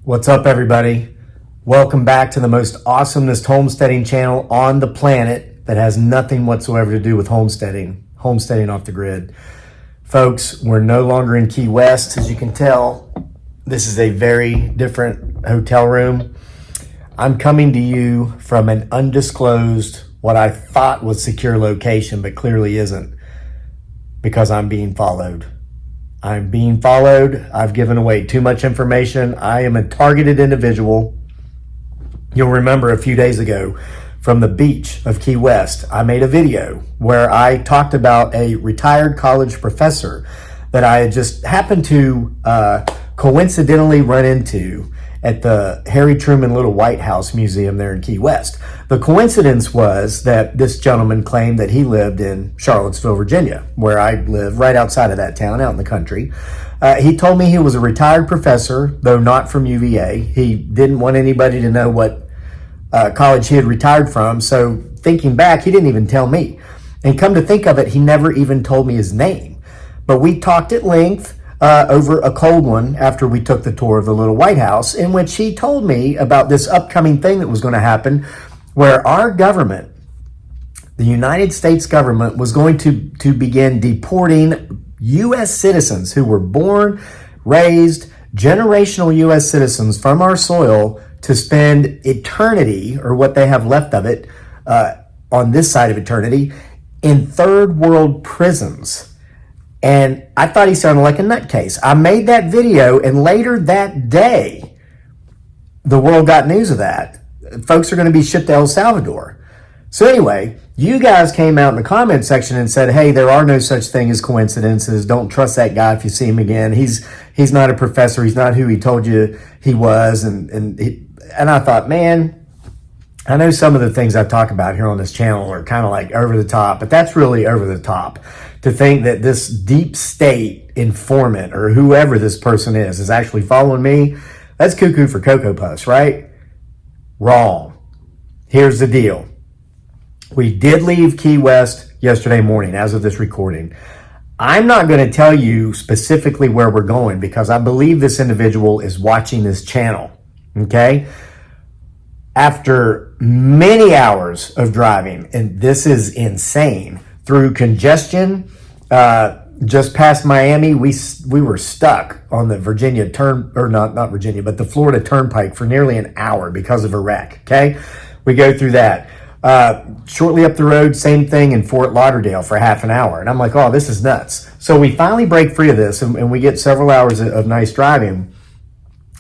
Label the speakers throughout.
Speaker 1: What's up, everybody? Welcome back to the most awesomest homesteading channel on the planet that has nothing whatsoever to do with homesteading off the grid. Folks, we're no longer in Key West. As you can tell, this is a very different hotel room. I'm coming to you from an undisclosed, what I thought was secure location, but clearly isn't, because I'm being followed. I'm being followed. I've given away too much information. I am a targeted individual. You'll remember a few days ago from the beach of Key West, I made a video where I talked about a retired college professor that I had just happened to coincidentally run into at the Harry Truman Little White House Museum there in Key West. The coincidence was that this gentleman claimed that he lived in Charlottesville, Virginia, where I live, right outside of that town, out in the country. He told me he was a retired professor, though not from UVA. He didn't want anybody to know what college he had retired from, so thinking back, he didn't even tell me. And come to think of it, he never even told me his name. But we talked at length over a cold one after we took the tour of the Little White House, in which he told me about this upcoming thing that was going to happen where our government, the United States government, was going to begin deporting U.S. citizens who were born, raised, generational U.S. citizens from our soil to spend eternity, or what they have left of it, on this side of eternity, in third world prisons. And I thought he sounded like a nutcase. I made that video, and later that day, the world got news of that. Folks are going to be shipped to El Salvador. So anyway, you guys came out in the comment section and said, hey, there are no such thing as coincidences. Don't trust that guy if you see him again. He's not a professor. He's not who he told you he was. And I thought, man, I know some of the things I talk about here on this channel are kind of like over the top, but that's really over the top. To think that this deep state informant or whoever this person is actually following me, that's cuckoo for Cocoa Puffs, right? Wrong. Here's the deal. We did leave Key West yesterday morning as of this recording. I'm not going to tell you specifically where we're going because I believe this individual is watching this channel, okay? After many hours of driving, and this is insane, through congestion, just past Miami, we were stuck on the Virginia not Virginia, but the Florida Turnpike for nearly an hour because of a wreck, okay? We go through that. Shortly up the road, same thing in Fort Lauderdale for half an hour. And I'm like, oh, this is nuts. So we finally break free of this, and we get several hours of nice driving.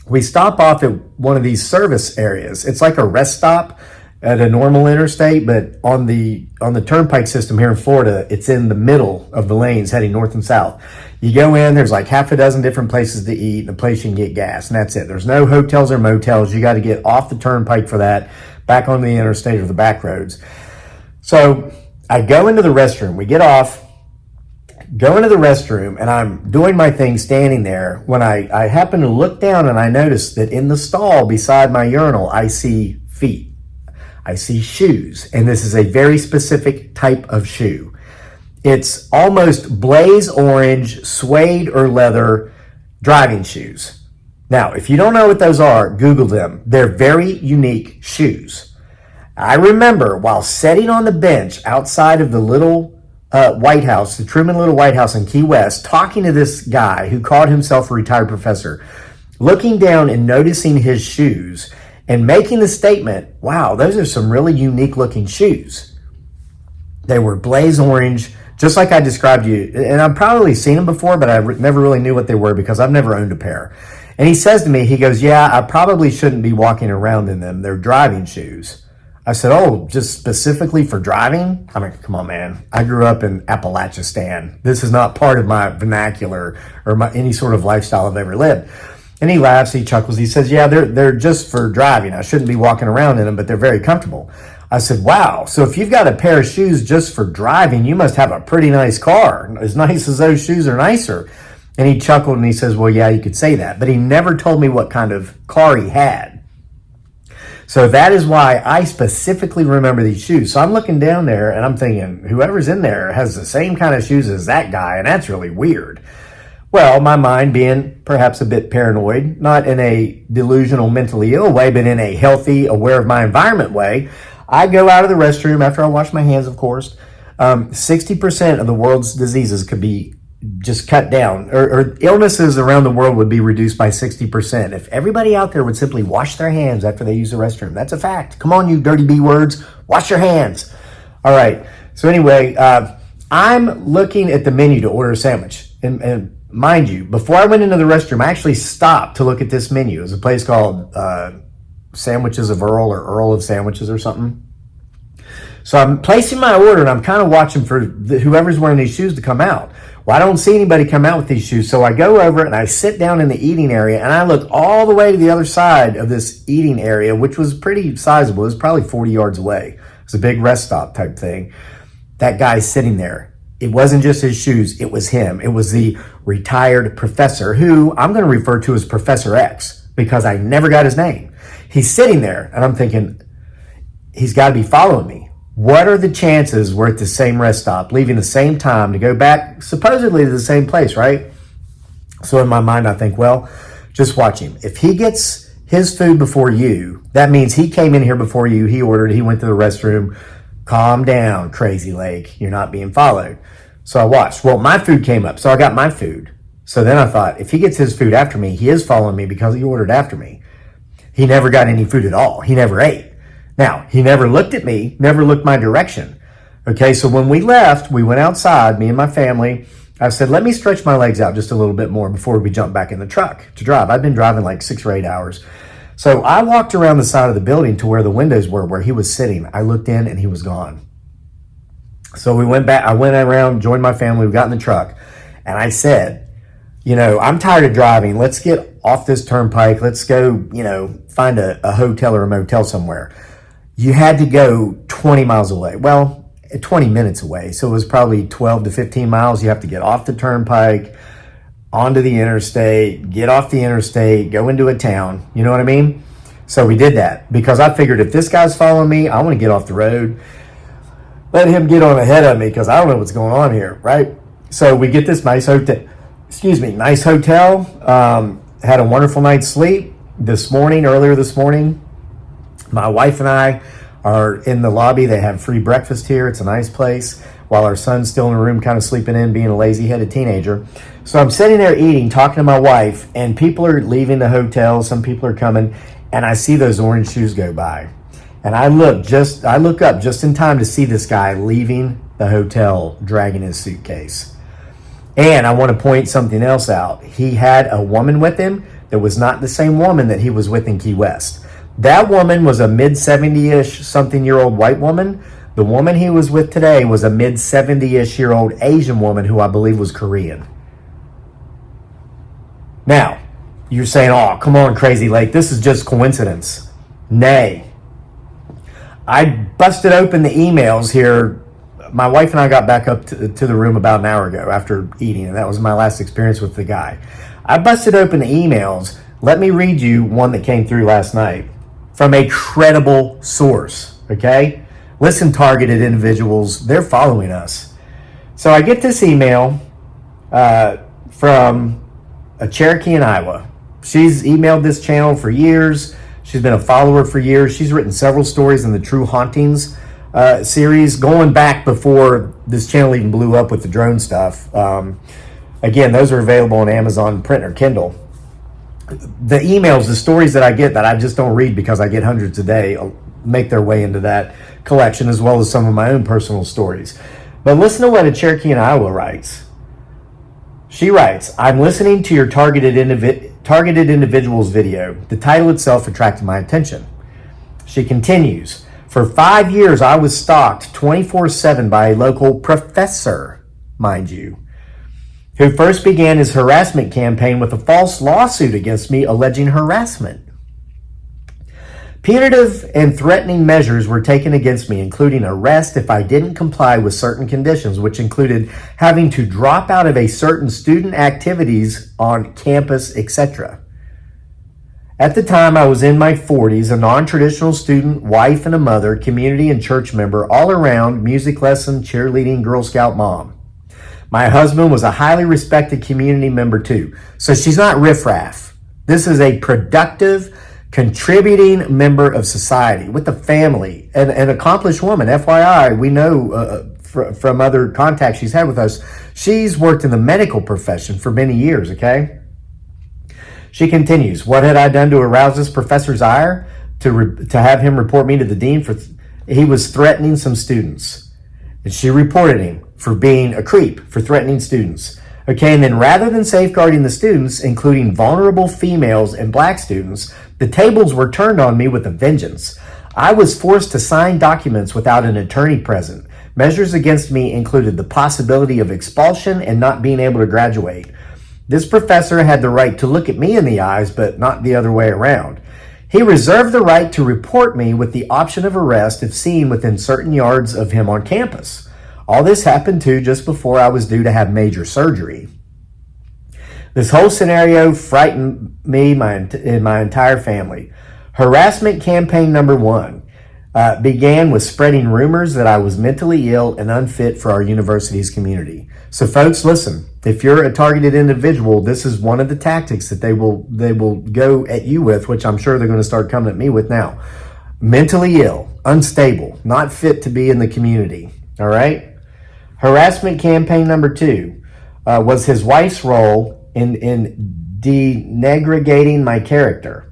Speaker 1: We stop off at one of these service areas. It's like a rest stop at a normal interstate, but on the turnpike system here in Florida, it's in the middle of the lanes heading north and south. You go in, there's like half a dozen different places to eat and a place you can get gas, and that's it. There's no hotels or motels. You got to get off the turnpike for that, back on the interstate or the back roads. So I go into the restroom. We get off, go into the restroom, and I'm doing my thing standing there when I happen to look down and I notice that in the stall beside my urinal, I see feet. I see shoes, and this is a very specific type of shoe. It's almost blaze orange, suede or leather driving shoes. Now, if you don't know what those are, Google them. They're very unique shoes. I remember while sitting on the bench outside of the Little White House, the Truman Little White House in Key West, talking to this guy who called himself a retired professor, looking down and noticing his shoes, and making the statement, wow, those are some really unique looking shoes. They were blaze orange, just like I described to you. And I've probably seen them before, but I never really knew what they were because I've never owned a pair. And he says to me, he goes, yeah, I probably shouldn't be walking around in them. They're driving shoes. I said, oh, just specifically for driving? I mean, come on, man. I grew up in Appalachistan. This is not part of my vernacular or any sort of lifestyle I've ever lived. And he laughs, he chuckles, he says, yeah, they're just for driving. I shouldn't be walking around in them, but they're very comfortable. I said, wow, so if you've got a pair of shoes just for driving, you must have a pretty nice car. As nice as those shoes are nicer. And he chuckled and he says, well, yeah, you could say that. But he never told me what kind of car he had. So that is why I specifically remember these shoes. So I'm looking down there and I'm thinking, whoever's in there has the same kind of shoes as that guy, and that's really weird. Well, my mind being perhaps a bit paranoid, not in a delusional, mentally ill way, but in a healthy, aware of my environment way, I go out of the restroom after I wash my hands, of course. 60% of the world's diseases could be just cut down, or illnesses around the world would be reduced by 60%. If everybody out there would simply wash their hands after they use the restroom, that's a fact. Come on, you dirty B words, wash your hands. All right. So anyway, I'm looking at the menu to order a sandwich. And mind you, before I went into the restroom, I actually stopped to look at this menu. It was a place called Sandwiches of Earl, or Earl of Sandwiches or something. So I'm placing my order and I'm kind of watching for whoever's wearing these shoes to come out. Well, I don't see anybody come out with these shoes. So I go over and I sit down in the eating area and I look all the way to the other side of this eating area, which was pretty sizable. It was probably 40 yards away. It was a big rest stop type thing. That guy's sitting there. It wasn't just his shoes. It was him. It was the retired professor, who I'm going to refer to as Professor X because I never got his name. He's sitting there and I'm thinking, he's got to be following me. What are the chances we're at the same rest stop, leaving the same time to go back supposedly to the same place, right? So in my mind, I think, well, just watch him. If he gets his food before you, that means he came in here before you, he ordered, he went to the restroom. Calm down, crazy lake. You're not being followed. So I watched. Well, my food came up, so I got my food. So then I thought, if he gets his food after me, he is following me because he ordered after me. He never got any food at all. He never ate. Now, he never looked at me, never looked my direction. Okay, so when we left, we went outside, me and my family. I said, let me stretch my legs out just a little bit more before we jump back in the truck to drive. I've been driving like 6 or 8 hours. So I walked around the side of the building to where the windows were, where he was sitting. I looked in and he was gone. So we went back, I went around, joined my family, we got in the truck. And I said, I'm tired of driving. Let's get off this turnpike. Let's go, find a hotel or a motel somewhere. You had to go 20 miles away. Well, 20 minutes away. So it was probably 12 to 15 miles. You have to get off the turnpike, onto the interstate, get off the interstate, go into a town. You know what I mean? So we did that because I figured if this guy's following me, I want to get off the road. Let him get on ahead of me because I don't know what's going on here, right? So we get this nice hotel. Nice hotel. Had a wonderful night's sleep earlier this morning. My wife and I are in the lobby. They have free breakfast here. It's a nice place. While our son's still in the room kind of sleeping in, being a lazy-headed teenager. So I'm sitting there eating, talking to my wife, and people are leaving the hotel. Some people are coming, and I see those orange shoes go by. And I look up just in time to see this guy leaving the hotel, dragging his suitcase. And I want to point something else out. He had a woman with him that was not the same woman that he was with in Key West. That woman was a mid-70-ish something-year-old white woman. The woman he was with today was a mid-70-ish-year-old Asian woman who I believe was Korean. Now, you're saying, oh, come on, Crazy Lake, this is just coincidence. Nay. I busted open the emails here. My wife and I got back up to the room about an hour ago after eating, and that was my last experience with the guy. I busted open the emails. Let me read you one that came through last night from a credible source, okay? Listen, targeted individuals, they're following us. So I get this email from a Cherokee in Iowa. She's emailed this channel for years. She's been a follower for years. She's written several stories in the True Hauntings series, going back before this channel even blew up with the drone stuff. Again, those are available on Amazon print or Kindle. The emails, the stories that I get that I just don't read because I get hundreds a day, make their way into that collection, as well as some of my own personal stories. But listen to what a Cherokee in Iowa writes. She writes, I'm listening to your targeted individuals video. The title itself attracted my attention. She continues, for 5 years I was stalked 24/7 by a local professor, mind you, who first began his harassment campaign with a false lawsuit against me alleging harassment. Punitive and threatening measures were taken against me, including arrest if I didn't comply with certain conditions, which included having to drop out of a certain student activities on campus, etc. At the time, I was in my 40s, a non-traditional student, wife and a mother, community and church member, all around, music lesson, cheerleading, Girl Scout mom. My husband was a highly respected community member too. So she's not riffraff. This is a productive, contributing member of society with a family, an accomplished woman. FYI, we know from other contacts she's had with us, she's worked in the medical profession for many years, okay? She continues, what had I done to arouse this professor's ire? To have him report me to the dean for, he was threatening some students. And she reported him for being a creep, for threatening students. Okay, and then rather than safeguarding the students, including vulnerable females and black students, the tables were turned on me with a vengeance. I was forced to sign documents without an attorney present. Measures against me included the possibility of expulsion and not being able to graduate. This professor had the right to look at me in the eyes, but not the other way around. He reserved the right to report me with the option of arrest if seen within certain yards of him on campus. All this happened too just before I was due to have major surgery. This whole scenario frightened me and my entire family. Harassment campaign number 1 began with spreading rumors that I was mentally ill and unfit for our university's community. So folks, listen, if you're a targeted individual, this is one of the tactics that they will go at you with, which I'm sure they're going to start coming at me with now. Mentally ill, unstable, not fit to be in the community. All right? Harassment campaign number 2 was his wife's role in denegregating my character.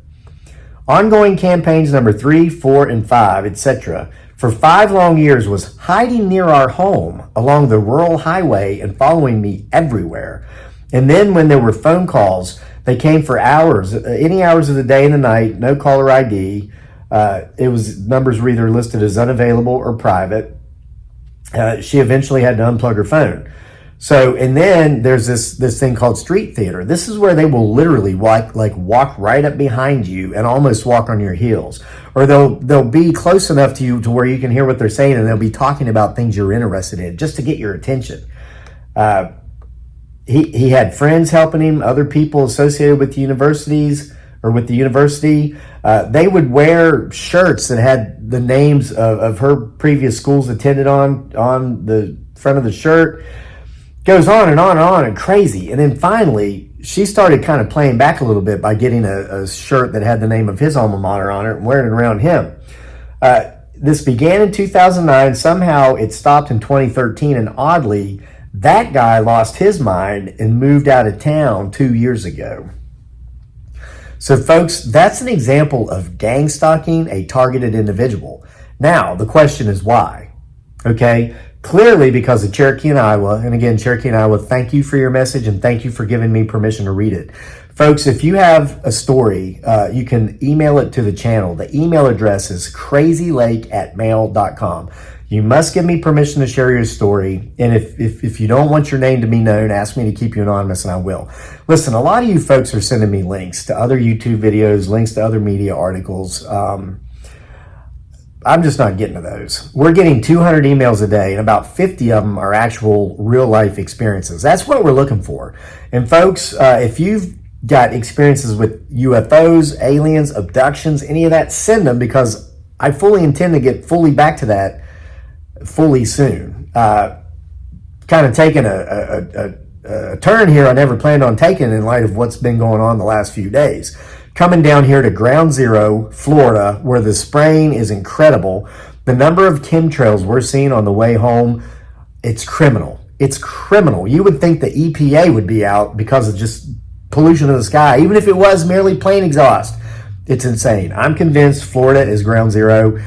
Speaker 1: Ongoing campaigns number 3, 4, and 5, etc., for 5 long years was hiding near our home along the rural highway and following me everywhere. And then when there were phone calls, they came for hours, any hours of the day and the night, no caller ID. Numbers were either listed as unavailable or private. She eventually had to unplug her phone. So, and then there's this thing called street theater. This is where they will literally walk right up behind you and almost walk on your heels. Or they'll be close enough to you to where you can hear what they're saying, and they'll be talking about things you're interested in just to get your attention. He had friends helping him, other people associated with the universities or with the university. They would wear shirts that had the names of her previous schools attended on the front of the shirt. Goes on and on and on and crazy. And then finally, she started kind of playing back a little bit by getting a shirt that had the name of his alma mater on it and wearing it around him. This began in 2009. Somehow it stopped in 2013. And oddly, that guy lost his mind and moved out of town 2 years ago. So folks, that's an example of gangstalking a targeted individual. Now, the question is why? Okay? Clearly because of Cherokee and Iowa. And again, Cherokee and Iowa, thank you for your message and thank you for giving me permission to read it. Folks, if you have a story, you can email it to the channel. The email address is crazylake@mail.com. You must give me permission to share your story. And if you don't want your name to be known, ask me to keep you anonymous and I will. Listen, a lot of you folks are sending me links to other YouTube videos, links to other media articles. I'm just not getting to those. We're getting 200 emails a day, and about 50 of them are actual real-life experiences. That's what we're looking for. And folks, if you've got experiences with UFOs, aliens, abductions, any of that, send them, because I fully intend to get fully back to that fully soon. Kind of taking a turn here I never planned on taking in light of what's been going on the last few days. Coming down here to Ground Zero, Florida, where the spraying is incredible. The number of chemtrails we're seeing on the way home, it's criminal. It's criminal. You would think the EPA would be out because of just pollution of the sky, even if it was merely plain exhaust. It's insane. I'm convinced Florida is Ground Zero,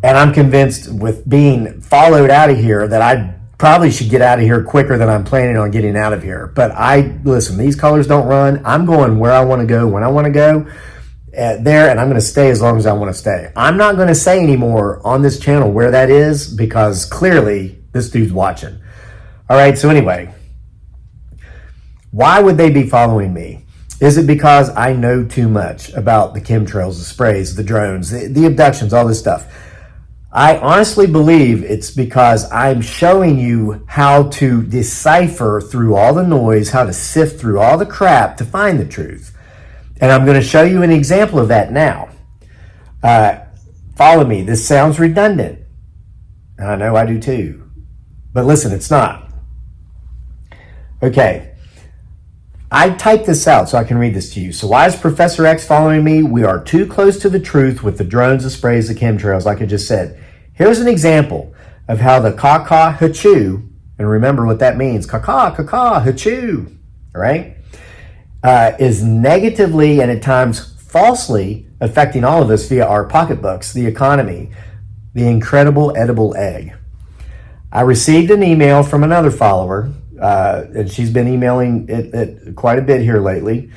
Speaker 1: and I'm convinced with being followed out of here that I probably should get out of here quicker than I'm planning on getting out of here. But listen, these colors don't run. I'm going where I want to go, when I want to go there, and I'm going to stay as long as I want to stay. I'm not going to say anymore on this channel where that is, because clearly this dude's watching. All right, so anyway, why would they be following me? Is it because I know too much about the chemtrails, the sprays, the drones, the abductions, all this stuff? I honestly believe it's because I'm showing you how to decipher through all the noise, how to sift through all the crap to find the truth. And I'm going to show you an example of that now. Follow me. This sounds redundant. And I know I do too. But listen, it's not. Okay. I typed this out so I can read this to you. So why is Professor X following me? We are too close to the truth with the drones, the sprays, the chemtrails, like I just said. Here's an example of how the caca hachoo, and remember what that means, caca hachoo, all right, is negatively and at times falsely affecting all of us via our pocketbooks, the economy, the incredible edible egg. I received an email from another follower, and she's been emailing it quite a bit here lately.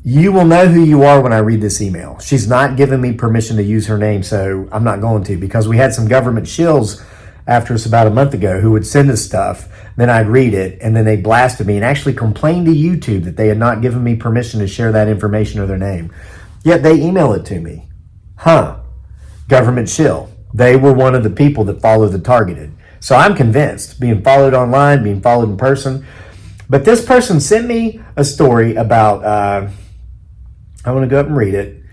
Speaker 1: You will know who you are when I read this email. She's not given me permission to use her name, so I'm not going to, because we had some government shills after us about a month ago who would send us stuff, then I'd read it, and then they blasted me and actually complained to YouTube that they had not given me permission to share that information or their name. Yet they email it to me. Government shill. They were one of the people that followed the targeted. So I'm convinced, being followed online, being followed in person. But this person sent me a story about, I want to go up and read it,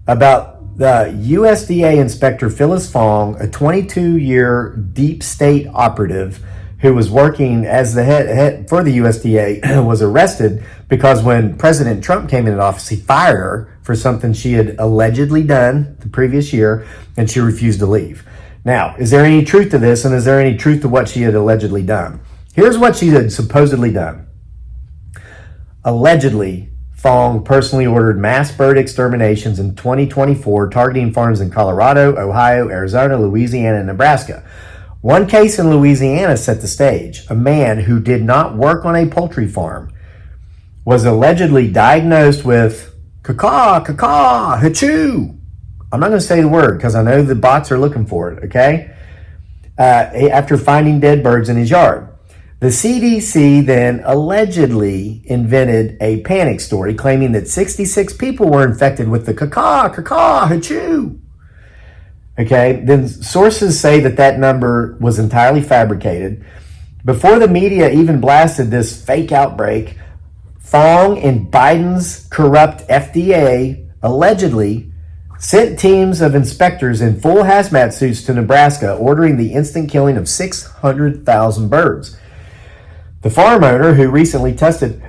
Speaker 1: about the USDA inspector Phyllis Fong, a 22-year deep state operative who was working as the head for the USDA, was arrested because when President Trump came into office, he fired her for something she had allegedly done the previous year, and she refused to leave. Now, is there any truth to this, and is there any truth to what she had allegedly done? Here's what she had supposedly done. Allegedly, Fong personally ordered mass bird exterminations in 2024, targeting farms in Colorado, Ohio, Arizona, Louisiana, and Nebraska. One case in Louisiana set the stage. A man who did not work on a poultry farm was allegedly diagnosed with caca, hachoo. I'm not going to say the word because I know the bots are looking for it, okay? After finding dead birds in his yard. The CDC then allegedly invented a panic story claiming that 66 people were infected with the caca, hachoo. Okay, then sources say that number was entirely fabricated. Before the media even blasted this fake outbreak, Fong and Biden's corrupt FDA allegedly sent teams of inspectors in full hazmat suits to Nebraska, ordering the instant killing of 600,000 birds. The farm owner, who recently tested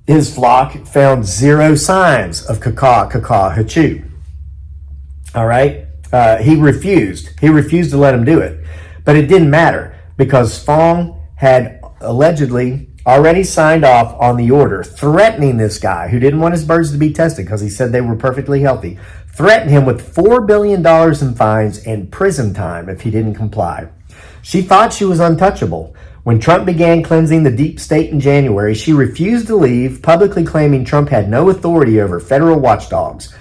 Speaker 1: his flock, found zero signs of caca, hachoo. All right? He refused. He refused to let him do it. But it didn't matter because Fong had allegedly already signed off on the order, threatening this guy who didn't want his birds to be tested because he said they were perfectly healthy, threatened him with $4 billion in fines and prison time if he didn't comply. She thought she was untouchable. When Trump began cleansing the deep state in January, she refused to leave, publicly claiming Trump had no authority over federal watchdogs.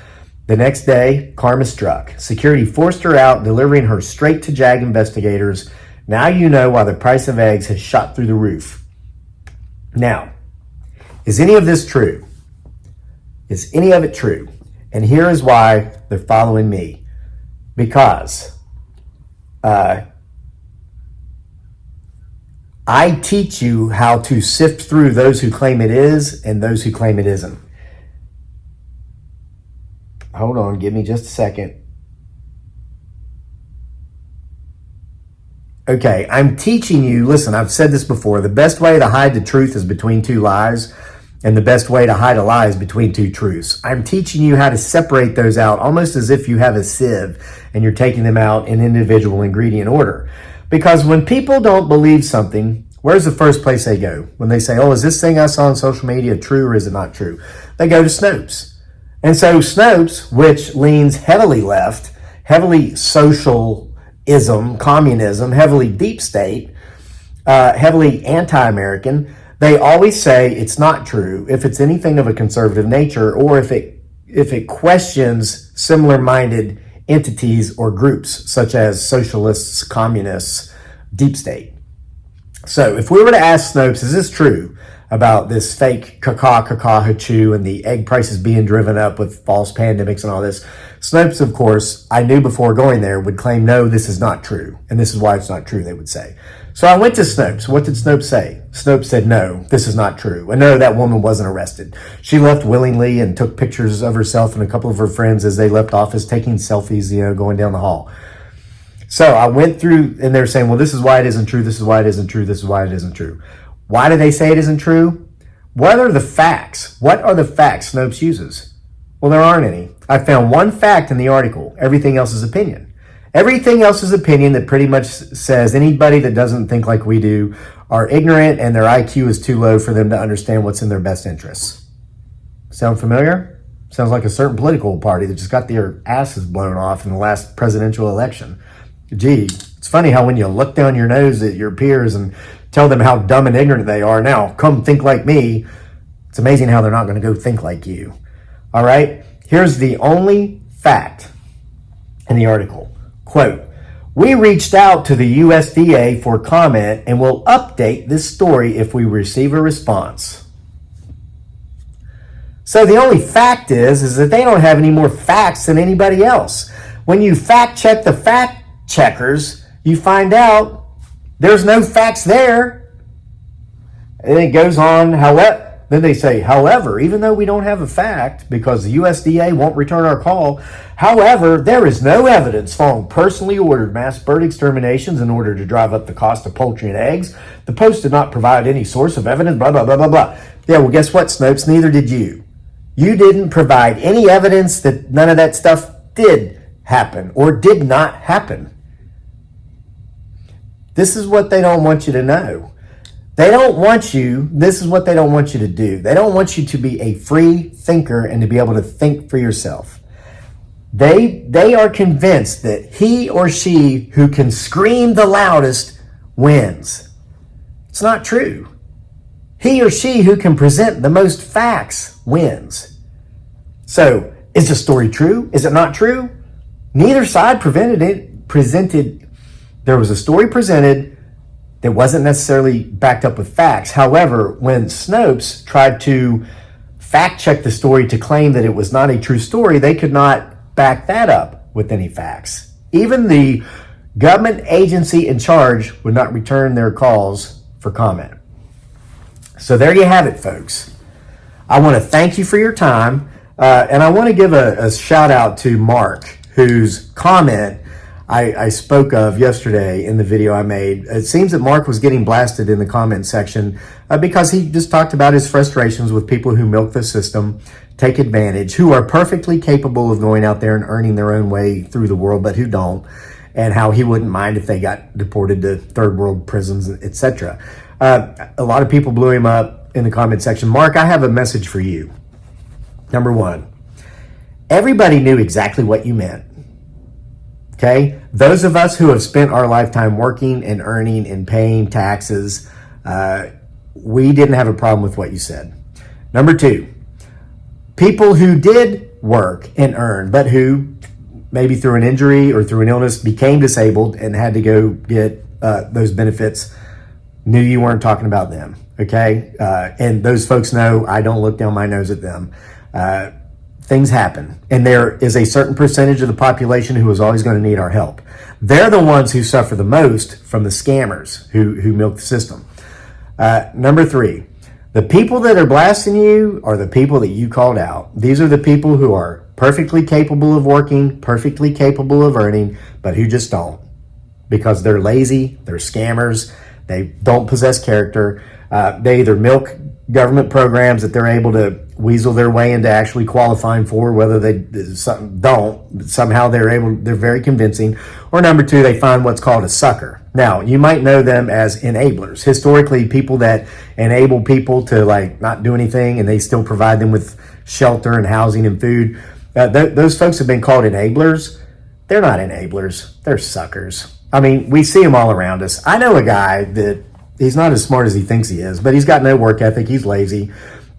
Speaker 1: The next day, karma struck. Security forced her out, delivering her straight to JAG investigators. Now you know why the price of eggs has shot through the roof. Now, is any of this true? Is any of it true? And here is why they're following me. Because I teach you how to sift through those who claim it is and those who claim it isn't. Hold on, give me just a second. Okay, I'm teaching you, listen, I've said this before, the best way to hide the truth is between two lies, and the best way to hide a lie is between two truths. I'm teaching you how to separate those out, almost as if you have a sieve and you're taking them out in individual ingredient order. Because when people don't believe something, where's the first place they go? When they say, oh, is this thing I saw on social media true or is it not true? They go to Snopes. And so Snopes, which leans heavily left, heavily socialism, communism, heavily deep state, heavily anti-American, they always say it's not true if it's anything of a conservative nature or if it questions similar-minded entities or groups such as socialists, communists, deep state. So if we were to ask Snopes, is this true about this fake caca, hachoo, and the egg prices being driven up with false pandemics and all this? Snopes, of course, I knew before going there, would claim, no, this is not true. And this is why it's not true, they would say. So I went to Snopes. What did Snopes say? Snopes said, no, this is not true. And no, that woman wasn't arrested. She left willingly and took pictures of herself and a couple of her friends as they left office, taking selfies, going down the hall. So I went through, and they're saying, well, this is why it isn't true, this is why it isn't true, this is why it isn't true. Why do they say it isn't true? What are the facts? What are the facts Snopes uses? Well, there aren't any. I found one fact in the article. Everything else is opinion. Everything else is opinion that pretty much says anybody that doesn't think like we do are ignorant and their IQ is too low for them to understand what's in their best interests. Sound familiar? Sounds like a certain political party that just got their asses blown off in the last presidential election. Gee, it's funny how when you look down your nose at your peers and tell them how dumb and ignorant they are, now come think like me, it's amazing how they're not going to go think like you. All right, here's the only fact in the article. Quote, we reached out to the USDA for comment and will update this story if we receive a response. So the only fact is that they don't have any more facts than anybody else. When you fact check the fact checkers, you find out there's no facts there. And it goes on, however, then they say, however, even though we don't have a fact because the USDA won't return our call, however, there is no evidence following personally ordered mass bird exterminations in order to drive up the cost of poultry and eggs. The Post did not provide any source of evidence, blah, blah, blah, blah, blah. Yeah, well, guess what, Snopes? Neither did you. You didn't provide any evidence that none of that stuff did happen or did not happen. This is what they don't want you to know. They don't want you, this is what they don't want you to do. They don't want you to be a free thinker and to be able to think for yourself. They are convinced that he or she who can scream the loudest wins. It's not true. He or she who can present the most facts wins. So, is the story true? Is it not true? Neither side presented. There was a story presented that wasn't necessarily backed up with facts. However, when Snopes tried to fact check the story to claim that it was not a true story, they could not back that up with any facts. Even the government agency in charge would not return their calls for comment. So there you have it, folks. I want to thank you for your time, and I want to give a shout out to Mark, whose comment I spoke of yesterday in the video I made. It seems that Mark was getting blasted in the comment section because he just talked about his frustrations with people who milk the system, take advantage, who are perfectly capable of going out there and earning their own way through the world, but who don't, and how he wouldn't mind if they got deported to third world prisons, etc. A lot of people blew him up in the comment section. Mark, I have a message for you. Number one, everybody knew exactly what you meant. Okay, those of us who have spent our lifetime working and earning and paying taxes, we didn't have a problem with what you said. Number two, people who did work and earn, but who maybe through an injury or through an illness became disabled and had to go get those benefits, knew you weren't talking about them. Okay, and those folks know I don't look down my nose at them. Things happen, and there is a certain percentage of the population who is always going to need our help. They're the ones who suffer the most from the scammers who milk the system. Number three, the people that are blasting you are the people that you called out. These are the people who are perfectly capable of working, perfectly capable of earning, but who just don't because they're lazy, they're scammers, they don't possess character. They either milk government programs that they're able to weasel their way into actually qualifying for, whether they don't, somehow they're very convincing. Or number two, they find what's called a sucker. Now, you might know them as enablers. Historically, people that enable people to not do anything and they still provide them with shelter and housing and food. Those folks have been called enablers. They're not enablers. They're suckers. I mean, we see them all around us. I know a guy that he's not as smart as he thinks he is, but he's got no work ethic. He's lazy.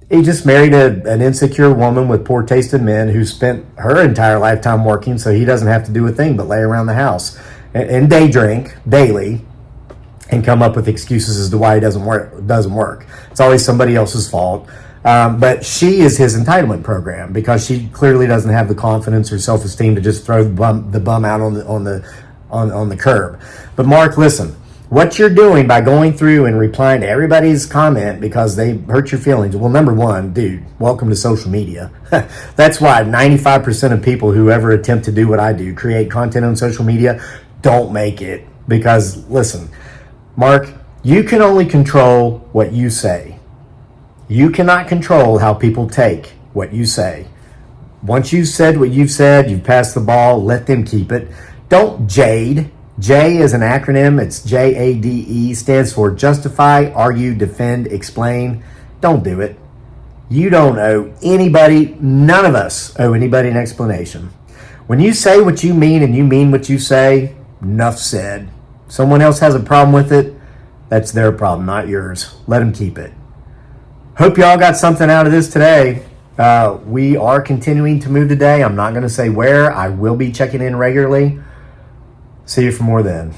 Speaker 1: He just married an insecure woman with poor taste in men who spent her entire lifetime working, so he doesn't have to do a thing but lay around the house and day drink daily and come up with excuses as to why he doesn't work. It's always somebody else's fault. But she is his entitlement program because she clearly doesn't have the confidence or self-esteem to just throw the bum out on the curb. But Mark, listen. What you're doing by going through and replying to everybody's comment because they hurt your feelings. Well, number one, dude, welcome to social media. That's why 95% of people who ever attempt to do what I do, create content on social media, don't make it. Because, listen, Mark, You can only control what you say. You cannot control how people take what you say. Once you've said what you've said, you've passed the ball, let them keep it. Don't jade. J is an acronym. It's JADE, stands for justify, argue, defend, explain. Don't do it. You don't owe anybody, none of us owe anybody an explanation. When you say what you mean and you mean what you say, enough said. Someone else has a problem with it, that's their problem, not yours. Let them keep it. Hope y'all got something out of this today. We are continuing to move today. I'm not going to say where. I will be checking in regularly. See you for more then.